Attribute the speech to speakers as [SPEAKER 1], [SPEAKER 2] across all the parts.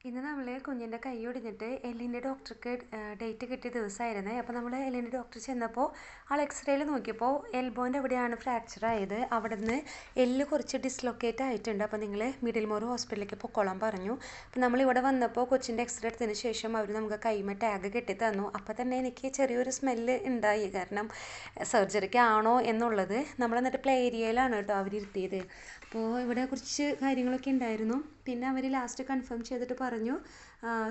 [SPEAKER 1] ഇന്ന് നമ്മൾ കുഞ്ഞിൻ്റെ കൈ ഒടിഞ്ഞിട്ട് എല്ലിൻ്റെ ഡോക്ടർക്ക് ഡേറ്റ് കിട്ടിയ ദിവസമായിരുന്നേ. അപ്പോൾ നമ്മൾ എല്ലിൻ്റെ ഡോക്ടർ ചെന്നപ്പോൾ ആൾ എക്സ്റേയിൽ നോക്കിയപ്പോൾ എൽബോൻ്റെ അവിടെയാണ് ഫ്രാക്ചർ ആയത്. അവിടെ നിന്ന് എല്ല് കുറച്ച് ഡിസ്ലൊക്കേറ്റ് ആയിട്ടുണ്ട്. അപ്പോൾ നിങ്ങൾ മിഡിൽ മോർ ഹോസ്പിറ്റലിലേക്ക് പൊക്കോളാൻ പറഞ്ഞു. അപ്പോൾ നമ്മളിവിടെ വന്നപ്പോൾ കൊച്ചിൻ്റെ എക്സ്റേ എടുത്തതിന് ശേഷം അവർ നമുക്ക് കൈമ ടാഗ് കെട്ടി തന്നു. അപ്പോൾ തന്നെ എനിക്ക് ചെറിയൊരു സ്മെല്ല് ഉണ്ടായി. കാരണം സർജറിക്ക് ആണോ എന്നുള്ളത്. നമ്മൾ എന്നിട്ട് പ്ലേ ഏരിയയിലാണ് കേട്ടോ അവരിരുത്തിയത്. അപ്പോൾ ഇവിടെ കുറച്ച് കാര്യങ്ങളൊക്കെ ഉണ്ടായിരുന്നു. പിന്നെ അവർ ലാസ്റ്റ് കൺഫേം ചെയ്തിട്ട് പറഞ്ഞു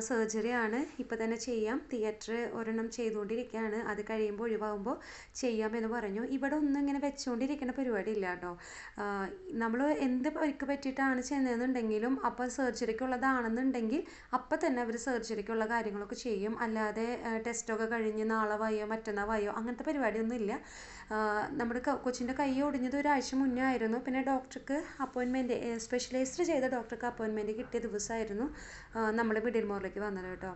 [SPEAKER 1] സർജറി ആണ്, ഇപ്പോൾ തന്നെ ചെയ്യാം, തിയേറ്റർ ഒരെണ്ണം ചെയ്തുകൊണ്ടിരിക്കുകയാണ്, അത് കഴിയുമ്പോൾ ഒഴിവാകുമ്പോൾ ചെയ്യാമെന്ന് പറഞ്ഞു. ഇവിടെ ഒന്നും ഇങ്ങനെ വെച്ചുകൊണ്ടിരിക്കുന്ന പരിപാടി ഇല്ല കേട്ടോ. നമ്മൾ എന്ത് പരിക്ക് പറ്റിയിട്ടാണ് ചെന്നതെന്നുണ്ടെങ്കിലും അപ്പോൾ സർജറിക്കുള്ളതാണെന്നുണ്ടെങ്കിൽ അപ്പം തന്നെ അവർ സർജറിക്കുള്ള കാര്യങ്ങളൊക്കെ ചെയ്യും. അല്ലാതെ ടെസ്റ്റൊക്കെ കഴിഞ്ഞ് നാളെ വായോ മറ്റന്നാൾ വായോ അങ്ങനത്തെ പരിപാടിയൊന്നും ഇല്ല. നമ്മുടെ കൊച്ചിൻ്റെ കൈ ഒടിഞ്ഞത് ഒരാഴ്ച മുന്നേ ആയിരുന്നു. പിന്നെ ഡോക്ടർക്ക് അപ്പോയിൻമെൻറ്റ്, സ്പെഷ്യലൈസ്ഡ് ചെയ്ത ഡോക്ടർക്ക് അപ്പോയിൻമെൻറ്റ് കിട്ടിയ ദിവസമായിരുന്നു നമ്മൾ മിഡിൽ മോറിലേക്ക് വന്നത് കേട്ടോ.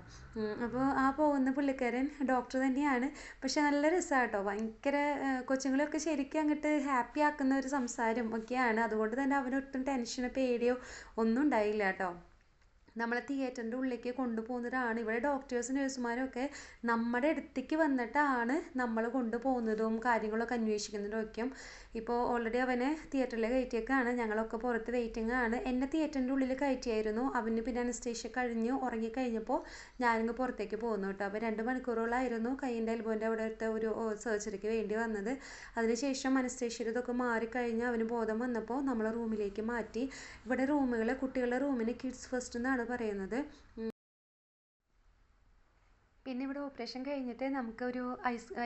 [SPEAKER 1] അപ്പോൾ ആ പോകുന്ന പുള്ളിക്കാരൻ ഡോക്ടർ തന്നെയാണ്. പക്ഷെ നല്ല രസമാണ് കേട്ടോ. ഭയങ്കര കൊച്ചുങ്ങളെയൊക്കെ ശരിക്കും അങ്ങോട്ട് ഹാപ്പി ആക്കുന്ന ഒരു സംസാരം ഒക്കെയാണ്. അതുകൊണ്ട് തന്നെ അവനൊട്ടും ടെൻഷനോ പേടിയോ ഒന്നും ഉണ്ടായില്ല കേട്ടോ. നമ്മളെ തിയേറ്ററിൻ്റെ ഉള്ളിലേക്ക് കൊണ്ടുപോകുന്നതാണ്. ഇവിടെ ഡോക്ടേഴ്സും നഴ്സുമാരും ഒക്കെ നമ്മുടെ അടുത്തേക്ക് വന്നിട്ടാണ് നമ്മൾ കൊണ്ടുപോകുന്നതും കാര്യങ്ങളൊക്കെ അന്വേഷിക്കുന്നതും ഒക്കെ. ഇപ്പോൾ ഓൾറെഡി അവനെ തിയേറ്ററിൽ കയറ്റിയേക്കാണ്. ഞങ്ങളൊക്കെ പുറത്ത് വെയിറ്റിംഗ് ആണ്. എന്നെ തിയേറ്ററിൻ്റെ ഉള്ളിൽ കയറ്റിയായിരുന്നു. അവന് പിന്നെ അനസ്തേഷ്യ കഴിഞ്ഞ് ഉറങ്ങിക്കഴിഞ്ഞപ്പോൾ ഞാനിങ്ങ് പുറത്തേക്ക് പോകുന്നു കേട്ടോ. അപ്പോൾ 2 മണിക്കൂറോളായിരുന്നു കൈയിൻ്റെ എൽബോൻ്റെ അവിടുത്തെ ഒരു സർജറിക്ക് വേണ്ടി വന്നത്. അതിനുശേഷം അനസ്തേഷ്യയുടെ ഇതൊക്കെ മാറിക്കഴിഞ്ഞ് അവന് ബോധം വന്നപ്പോൾ നമ്മളെ റൂമിലേക്ക് മാറ്റി. ഇവിടെ റൂമുകൾ, കുട്ടികളുടെ റൂമിന് കിഡ്സ് ഫസ്റ്റ് എന്നാണ് പറയുന്നത്. പിന്നെ ഇവിടെ ഓപ്പറേഷൻ കഴിഞ്ഞിട്ട് നമുക്കൊരു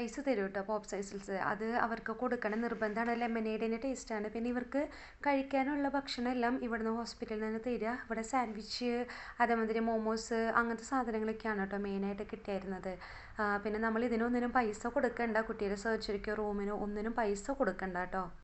[SPEAKER 1] ഐസ് തരും കേട്ടോ, പോപ്സ് ഐസിൽസ്. അത് അവർക്ക് കൊടുക്കണം, നിർബന്ധമാണ്. ലെമനേഡിൻ്റെ ടേസ്റ്റാണ്. പിന്നെ ഇവർക്ക് കഴിക്കാനുള്ള ഭക്ഷണം എല്ലാം ഇവിടുന്ന് ഹോസ്പിറ്റലിൽ നിന്ന് തരിക. ഇവിടെ സാൻഡ്വിച്ച്, അതേമാതിരി മോമോസ്, അങ്ങനത്തെ സാധനങ്ങളൊക്കെയാണ് കേട്ടോ മെയിനായിട്ട് കിട്ടിയിരുന്നത്. പിന്നെ നമ്മൾ ഇതിനൊന്നിനും പൈസ കൊടുക്കണ്ട. കുട്ടിയുടെ സർജറിക്കോ റൂമിനോ ഒന്നിനും പൈസ കൊടുക്കണ്ട കേട്ടോ.